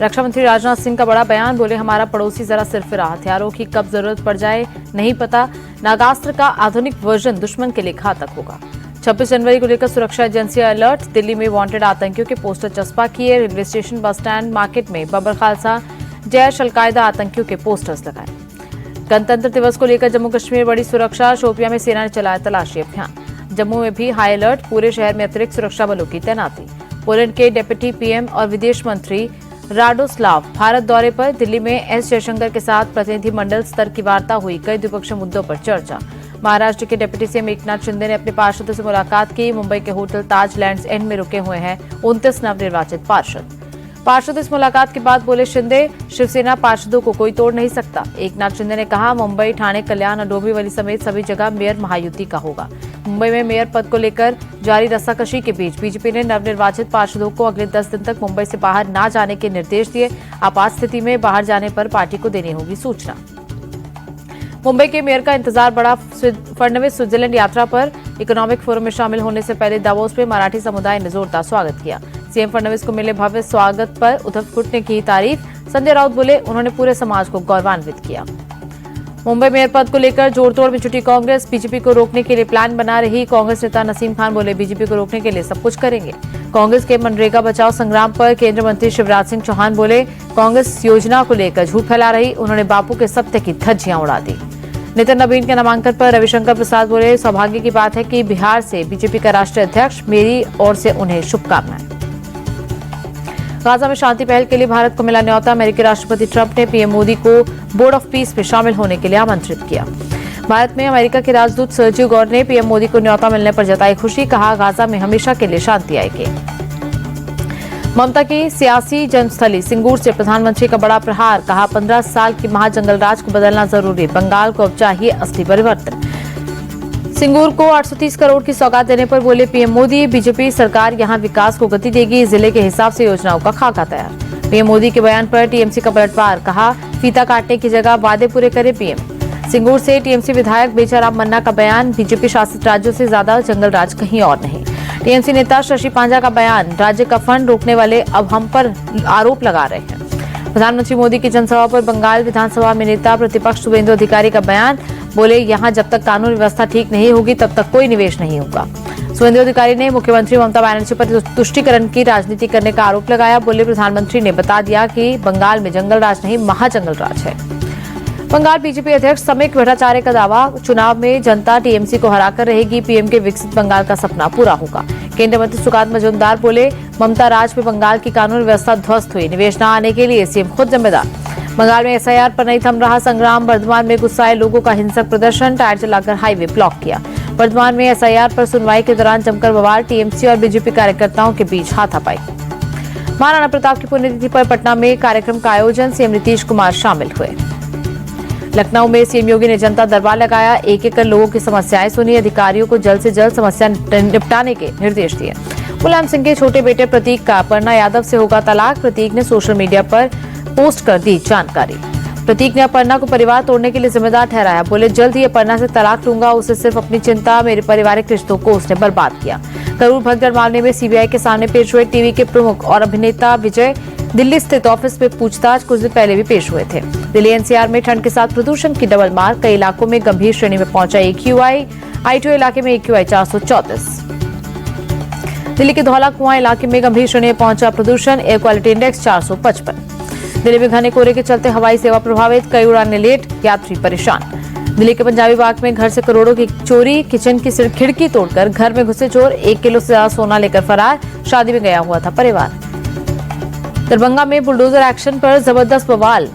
रक्षा मंत्री राजनाथ सिंह का बड़ा बयान, बोले हमारा पड़ोसी जरा सिरफिरा, हथियारों की कब जरूरत पड़ जाए नहीं पता, नागास्त्र का आधुनिक वर्जन दुश्मन के लिए घातक होगा। 26 जनवरी को लेकर सुरक्षा एजेंसी अलर्ट, दिल्ली में वांटेड आतंकियों के पोस्टर चस्पा किए, railway station, bus stand, market में बबर खालसा, जैश अलकायदा आतंकियों के पोस्टर्स लगाए। गणतंत्र दिवस को लेकर जम्मू कश्मीर बड़ी सुरक्षा, शोपियां में सेना ने चलाया तलाशी अभियान। जम्मू में भी हाई अलर्ट, पूरे शहर में अतिरिक्त सुरक्षा बलों की तैनाती। पोलैंड के डिप्टी पीएम और विदेश मंत्री राडोस्लाव भारत दौरे पर, दिल्ली में एस जयशंकर के साथ प्रतिनिधिमंडल स्तर की वार्ता हुई, कई द्विपक्षीय मुद्दों पर चर्चा। महाराष्ट्र के डिप्टी सीएम एकनाथ शिंदे ने अपने पार्षदों से मुलाकात की, मुंबई के होटल ताज लैंड्स एंड में रुके हुए हैं 29 नवनिर्वाचित पार्षद इस मुलाकात के बाद बोले शिंदे, शिवसेना पार्षदों को कोई तोड़ नहीं सकता। एकनाथ शिंदे ने कहा, मुंबई, ठाणे, कल्याण और डोंबिवली समेत सभी जगह मेयर महायुति का होगा। मुंबई में मेयर पद को लेकर जारी रस्साकशी के बीच बीजेपी ने नवनिर्वाचित पार्षदों को अगले 10 दिन तक मुंबई से बाहर न जाने के निर्देश दिए। आपात स्थिति में बाहर जाने पर पार्टी को देनी होगी सूचना। मुंबई के मेयर का इंतजार बढ़ा, फडणवीस स्विट्जरलैंड यात्रा पर। इकोनॉमिक फोरम में शामिल होने से पहले दावोस में मराठी समुदाय ने जोरदार स्वागत किया। सीएम फडणवीस को मिले भव्य स्वागत पर उद्धव गुट ने की तारीफ। संजय राउत बोले, उन्होंने पूरे समाज को गौरवान्वित किया। मुंबई मेयर पद को लेकर जोड़तोड़ में जुटी कांग्रेस, बीजेपी को रोकने के लिए प्लान बना रही। कांग्रेस नेता नसीम खान बोले, बीजेपी को रोकने के लिए सब कुछ करेंगे। कांग्रेस के मनरेगा बचाओ संग्राम पर केंद्रीय मंत्री शिवराज सिंह चौहान बोले, कांग्रेस योजना को लेकर झूठ फैला रही। उन्होंने बापू के सत्य की धज्जियां उड़ा दी। नितिन नवीन के नामांकन पर रविशंकर प्रसाद बोले, सौभाग्य की बात है कि बिहार से बीजेपी का राष्ट्रीय अध्यक्ष, मेरी ओर से उन्हें शुभकामनाएं। गाजा में शांति पहल के लिए भारत को मिला न्यौता, अमेरिकी राष्ट्रपति ट्रंप ने पीएम मोदी को बोर्ड ऑफ पीस में शामिल होने के लिए आमंत्रित किया। भारत में अमेरिका के राजदूत सर्जियो गौर ने पीएम मोदी को न्यौता मिलने पर जताई खुशी, कहा गाजा में हमेशा के लिए शांति आएगी। ममता की सियासी जन्मस्थली सिंगूर से प्रधानमंत्री का बड़ा प्रहार, कहा 15 साल की महाजंगलराज को बदलना जरूरी, बंगाल को अब चाहिए असली परिवर्तन। सिंगूर को 830 करोड़ की सौगात देने पर बोले पीएम मोदी, बीजेपी सरकार यहां विकास को गति देगी, जिले के हिसाब से योजनाओं का खाका तैयार। पीएम मोदी के बयान पर टीएमसी का पलटवार, कहा फीता काटने की जगह वादे पूरे करे पीएम। सिंगूर से टीएमसी विधायक बेचाराम मन्ना का बयान, बीजेपी शासित राज्यों से ज्यादा जंगलराज कहीं और नहीं। टीएमसी नेता शशि पांजा का बयान, राज्य का फंड रोकने वाले अब हम पर आरोप लगा रहे हैं। प्रधानमंत्री मोदी की जनसभा पर बंगाल विधानसभा में नेता प्रतिपक्ष शुभेंदु अधिकारी का बयान, बोले यहां जब तक कानून व्यवस्था ठीक नहीं होगी तब तक कोई निवेश नहीं होगा। शुभेंदु अधिकारी ने मुख्यमंत्री ममता बनर्जी पर तुष्टीकरण की राजनीति करने का आरोप लगाया, बोले प्रधानमंत्री ने बता दिया कि बंगाल में जंगलराज नहीं महाजंगलराज है। बंगाल बीजेपी अध्यक्ष समेक भट्टाचार्य का दावा, चुनाव में जनता टीएमसी को हराकर रहेगी, पीएम के विकसित बंगाल का सपना पूरा होगा। केंद्रीय मंत्री सुकांत मजूमदार बोले, ममता राज में बंगाल की कानून व्यवस्था ध्वस्त हुई, निवेश न आने के लिए सीएम खुद जिम्मेदार। बंगाल में एसआईआर पर नहीं थम रहा संग्राम, वर्धमान में गुस्साए लोगों का हिंसक प्रदर्शन, टायर जलाकर हाईवे ब्लॉक किया। वर्धमान में एसआईआर पर सुनवाई के दौरान जमकर बवाल, टीएमसी और बीजेपी कार्यकर्ताओं के बीच हाथापाई। महाराणा प्रताप की पुण्यतिथि पर पटना में कार्यक्रम का आयोजन, सीएम नीतीश कुमार शामिल हुए। लखनऊ में सीएम योगी ने जनता दरबार लगाया, एक एक कर लोगों की समस्याएं सुनी, अधिकारियों को जल्द से जल्द समस्या निपटाने के निर्देश दिए। मुलायम सिंह के छोटे बेटे प्रतीक का अपर्णा यादव से होगा तलाक, प्रतीक ने सोशल मीडिया पर पोस्ट कर दी जानकारी। प्रतीक ने अपर्णा को परिवार तोड़ने के लिए जिम्मेदार ठहराया, बोले जल्द ही अपर्णा से तलाक लूंगा, उसे सिर्फ अपनी चिंता, मेरे पारिवारिक रिश्तों को उसने बर्बाद किया। करूर भगदड़ मामले में सीबीआई के सामने पेश हुए टीवी के प्रमुख और अभिनेता विजय, दिल्ली स्थित ऑफिस में पूछताछ कुछ दिन पहले भी पेश हुए थे। दिल्ली एनसीआर में ठंड के साथ प्रदूषण की डबल मार, कई इलाकों में गंभीर श्रेणी में पहुंचा AQI, आईटीओ इलाके में AQI 434। दिल्ली के धौला कुआं इलाके में गंभीर श्रेणी में पहुंचा प्रदूषण, एयर क्वालिटी इंडेक्स 455। दिल्ली में घने कोहरे के चलते हवाई सेवा प्रभावित, कई उड़ानें लेट, यात्री परेशान। दिल्ली के पंजाबी बाग में घर से करोड़ों की चोरी, किचन की खिड़की तोड़कर घर में घुसे चोर, 1 किलो से ज्यादा सोना लेकर फरार, शादी में गया हुआ था परिवार। दरभंगा में बुलडोजर एक्शन पर जबरदस्त बवाल,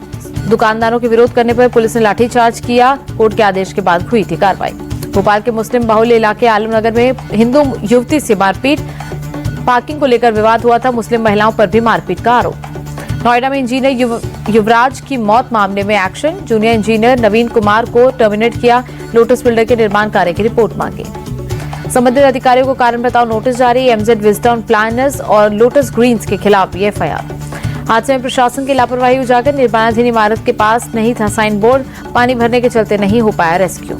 दुकानदारों के विरोध करने पर पुलिस ने लाठीचार्ज किया, कोर्ट के आदेश के बाद हुई थी कार्रवाई। भोपाल के मुस्लिम बाहुल्य इलाके आलमनगर में हिंदू युवती से मारपीट, पार्किंग को लेकर विवाद हुआ था, मुस्लिम महिलाओं पर भी मारपीट का आरोप। नोएडा में इंजीनियर युवराज की मौत मामले में एक्शन, जूनियर इंजीनियर नवीन कुमार को टर्मिनेट किया, लोटस बिल्डर के निर्माण कार्य की रिपोर्ट मांगी। संबंधित अधिकारियों को कारण बताओ नोटिस जारी, एमजेड विजडम प्लानर्स और लोटस ग्रीन्स के खिलाफ भी एफआईआर। हादसे में प्रशासन की लापरवाही उजागर, निर्माणाधीन इमारत के पास नहीं था साइन बोर्ड, पानी भरने के चलते नहीं हो पाया रेस्क्यू।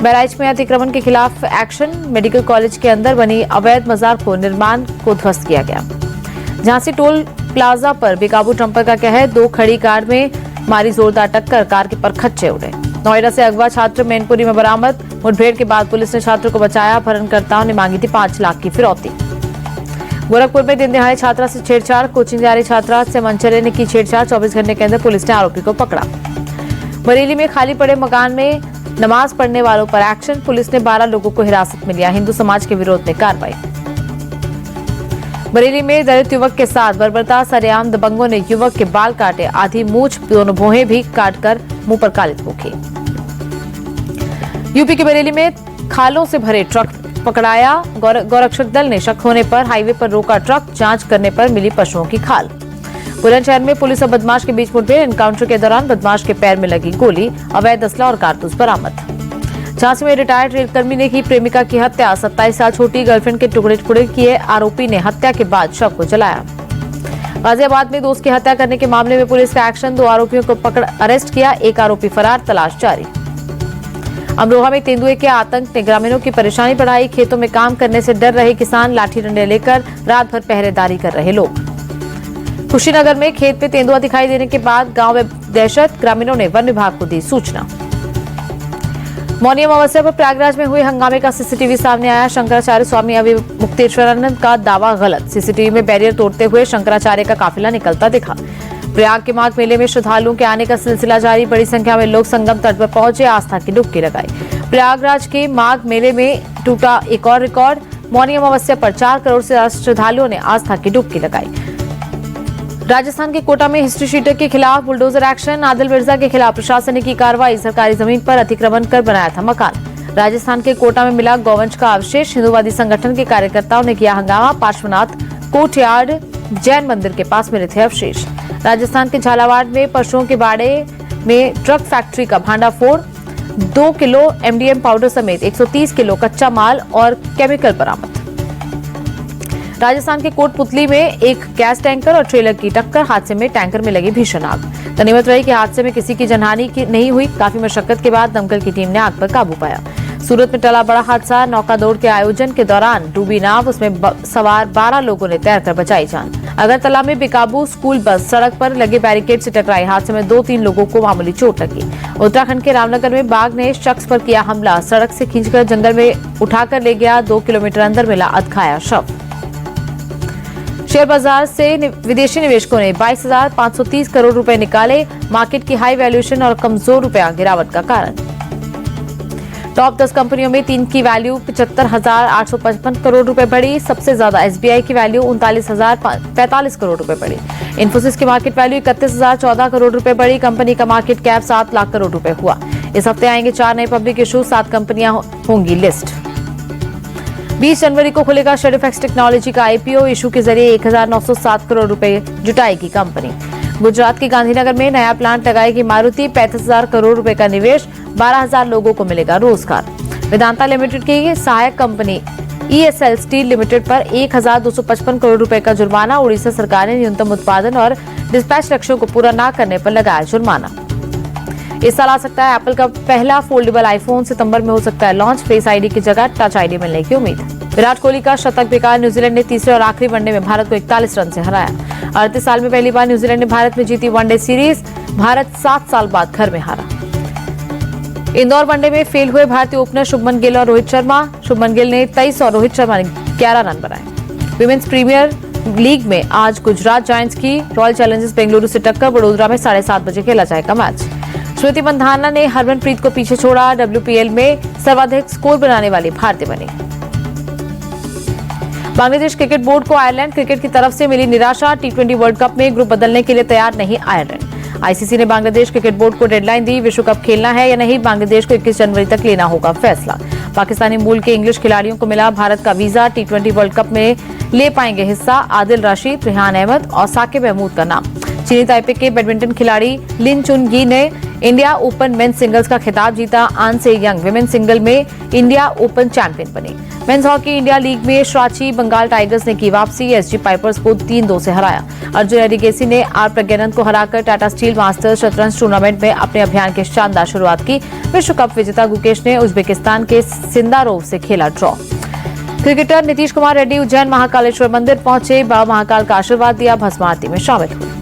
बहराइच में अतिक्रमण के खिलाफ एक्शन, मेडिकल कॉलेज के अंदर बनी अवैध मजार को निर्माण को ध्वस्त किया गया। झांसी टोल प्लाजा पर बेकाबू डंपर का कहर, 2 खड़ी कार में मारी जोरदार टक्कर, कार के परखच्चे उड़े। नोएडा से अगवा छात्र मैनपुरी में बरामद, मुठभेड़ के बाद पुलिस ने छात्र को बचाया, अपहरणकर्ताओं ने मांगी थी 5 लाख की फिरौती। गोरखपुर में दिन दिहाड़े छात्रा से छेड़छाड़, कोचिंग जा रही छात्रा से मनचले ने की छेड़छाड़, 24 घंटे के अंदर पुलिस ने आरोपी को पकड़ा। बरेली में खाली पड़े मकान में नमाज पढ़ने वालों पर एक्शन, पुलिस ने 12 लोगों को हिरासत में लिया, हिंदू समाज के विरोध में कार्रवाई। बरेली में दलित युवक के साथ बर्बरता, सरेआम दबंगों ने युवक के बाल काटे, आधी मूंछ, दोनों भौहें भी काटकर मुंह पर कालिख ठोकी। यूपी के बरेली में खालों से भरे ट्रक पकड़ाया, गौरक्षक दल ने शक होने पर हाईवे पर रोका ट्रक, जांच करने पर मिली पशुओं की खाल। बुलंदशहर में पुलिस और बदमाश के बीच मुठभेड़, एनकाउंटर के दौरान बदमाश के पैर में लगी गोली, अवैध असला और कारतूस बरामद। झांसी में रिटायर्ड रेलकर्मी ने की प्रेमिका की हत्या, 27 साल छोटी गर्लफ्रेंड के टुकड़े टुकड़े किए, आरोपी ने हत्या के बाद शव को जलाया। गाजियाबाद में दोस्त की हत्या करने के मामले में पुलिस का एक्शन, 2 आरोपियों को पकड़ अरेस्ट किया, 1 आरोपी फरार, तलाश जारी। अमरोहा में तेंदुए के आतंक ने ग्रामीणों की परेशानी बढ़ाई, खेतों में काम करने से डर रहे किसान, लाठी डंडे लेकर रात भर पहरेदारी कर रहे लोग। कुशीनगर में खेत में तेंदुआ दिखाई देने के बाद गांव में दहशत, ग्रामीणों ने वन विभाग को दी सूचना। मौनी अमावस्या पर प्रयागराज में हुए हंगामे का सीसीटीवी सामने आया, शंकराचार्य स्वामी अविमुक्तेश्वरानंद का दावा गलत, सीसीटीवी में बैरियर तोड़ते हुए शंकराचार्य का काफिला निकलता दिखा। प्रयाग के माघ मेले में श्रद्धालुओं के आने का सिलसिला जारी, बड़ी संख्या में लोग संगम तट पर पहुंचे, आस्था की डुबकी लगाई। प्रयागराज के माघ मेले में टूटा एक और रिकॉर्ड, मौनी अमावस्या पर 4 करोड़ से ज्यादा श्रद्धालुओं ने आस्था की डुबकी लगाई। राजस्थान के कोटा में हिस्ट्री शीटर के खिलाफ बुलडोजर एक्शन, आदिल मिर्जा के खिलाफ प्रशासन ने की कार्रवाई, सरकारी जमीन पर अतिक्रमण कर बनाया था मकान। राजस्थान के कोटा में मिला गौवंश का अवशेष, हिंदूवादी संगठन के कार्यकर्ताओं ने किया हंगामा, पार्श्वनाथ कोर्टयार्ड जैन मंदिर के पास मिले थे अवशेष। राजस्थान के झालावाड़ में पशुओं के बाड़े में ट्रक फैक्ट्री का भांडाफोड़, 2 किलो एमडीएम पाउडर समेत 130 किलो कच्चा माल और केमिकल बरामद। राजस्थान के कोटपुतली में एक गैस टैंकर और ट्रेलर की टक्कर, हादसे में टैंकर में लगी भीषण आग। गनीमत रही कि हादसे में किसी की जनहानि नहीं हुई, काफी मशक्कत के बाद दमकल की टीम ने आग पर काबू पाया। सूरत में टला बड़ा हादसा, नौका दौड़ के आयोजन के दौरान डूबी नाव, उसमें सवार 12 लोगों ने तैरकर बचाई जान। अगरतला में बेकाबू स्कूल बस सड़क पर लगे बैरिकेड से टकराई, हादसे में 2-3 लोगों को मामूली चोट लगी। उत्तराखंड के रामनगर में बाघ ने शख्स पर किया हमला, सड़क से खींचकर जंगल में उठाकर ले गया, 2 किलोमीटर अंदर मिला अधखाया शव। शेयर बाजार से विदेशी निवेशकों ने 22,530 करोड़ रुपए निकाले, मार्केट की हाई वैल्यूएशन और कमजोर रुपया गिरावट का कारण। टॉप 10 कंपनियों में 3 की वैल्यू 75,855 करोड़ रुपए बढ़ी, सबसे ज्यादा एसबीआई की वैल्यू 39,045 करोड़ रुपए बढ़ी। इन्फोसिस की मार्केट वैल्यू 31,014 करोड़ रुपए बढ़ी, कंपनी का मार्केट कैप 7 लाख करोड़ रुपए हुआ। इस हफ्ते आएंगे 4 नए पब्लिक इशू, 7 कंपनियां होंगी लिस्ट। 20 जनवरी को खुलेगा शेडोफैक्स टेक्नोलॉजी का आईपीओ, इशू के जरिए 1,907 करोड़ रुपए जुटाएगी कंपनी। गुजरात के गांधीनगर में नया प्लांट लगाएगी मारुति, 35,000 करोड़ रुपए का निवेश, 12,000 लोगों को मिलेगा रोजगार। वेदांता लिमिटेड की सहायक कंपनी ईएसएल स्टील लिमिटेड पर 1,255 करोड़ रुपए का जुर्माना, उड़ीसा सरकार ने न्यूनतम उत्पादन और डिस्पैच लक्ष्यों को पूरा न करने पर लगाया जुर्माना। इस साल आ सकता है एप्पल का पहला फोल्डेबल आईफोन, सितंबर में हो सकता है लॉन्च, फेस आईडी की जगह टच आईडी मिलने की उम्मीद। विराट कोहली का शतक बेकार, न्यूजीलैंड ने तीसरे और आखिरी वनडे में भारत को 41 रन से हराया। 38 साल में पहली बार न्यूजीलैंड ने भारत में जीती वनडे सीरीज, भारत 7 साल बाद घर में हारा। इंदौर वनडे में फेल हुए भारतीय ओपनर शुभमन गिल और रोहित शर्मा, शुभमन गिल ने 23 और रोहित शर्मा ने 11 रन बनाए। विमेंस प्रीमियर लीग में आज गुजरात जायंट्स की रॉयल चैलेंजर्स बेंगलुरु से टक्कर, बड़ोदरा में 7:30 बजे खेला जाएगा मैच। स्मृति मंधाना ने हरमनप्रीत को पीछे छोड़ा, डब्ल्यूपीएल में सर्वाधिक स्कोर बनाने वाली भारतीय बनी। बांग्लादेश क्रिकेट बोर्ड को आयरलैंड क्रिकेट की तरफ से मिली निराशा, टी20 वर्ल्ड कप में ग्रुप बदलने के लिए तैयार नहीं आयरलैंड। आईसीसी ने बांग्लादेश क्रिकेट बोर्ड को डेडलाइन दी, विश्व कप खेलना है या नहीं, बांग्लादेश को 21 जनवरी तक लेना होगा फैसला। पाकिस्तानी मूल के इंग्लिश खिलाड़ियों को मिला भारत का वीजा, टी20 वर्ल्ड कप में ले पाएंगे हिस्सा, आदिल राशिद, रेहान अहमद और साकिब महमूद का नाम। चीनी ताइपे के बैडमिंटन खिलाड़ी लिन चुनगी ने इंडिया ओपन मेंस सिंगल्स का खिताब जीता, आन से यंग विमेन सिंगल में इंडिया ओपन चैंपियन बनी। मेंस हॉकी इंडिया लीग में शराची बंगाल टाइगर्स ने की वापसी, एसजी पाइपर्स को 3-2 से हराया। अर्जुन एरिगेसी ने आर प्रज्ञानंद को हराकर टाटा स्टील मास्टर्स शतरंज टूर्नामेंट में अपने अभियान की शानदार शुरुआत की। विश्व कप विजेता गुकेश ने उज्बेकिस्तान के सिंदारोव से खेला ड्रॉ। क्रिकेटर नीतीश कुमार रेड्डी उज्जैन महाकालेश्वर मंदिर पहुंचे, बाबा महाकाल का आशीर्वाद दिया, भस्म आरती में शामिल हुए।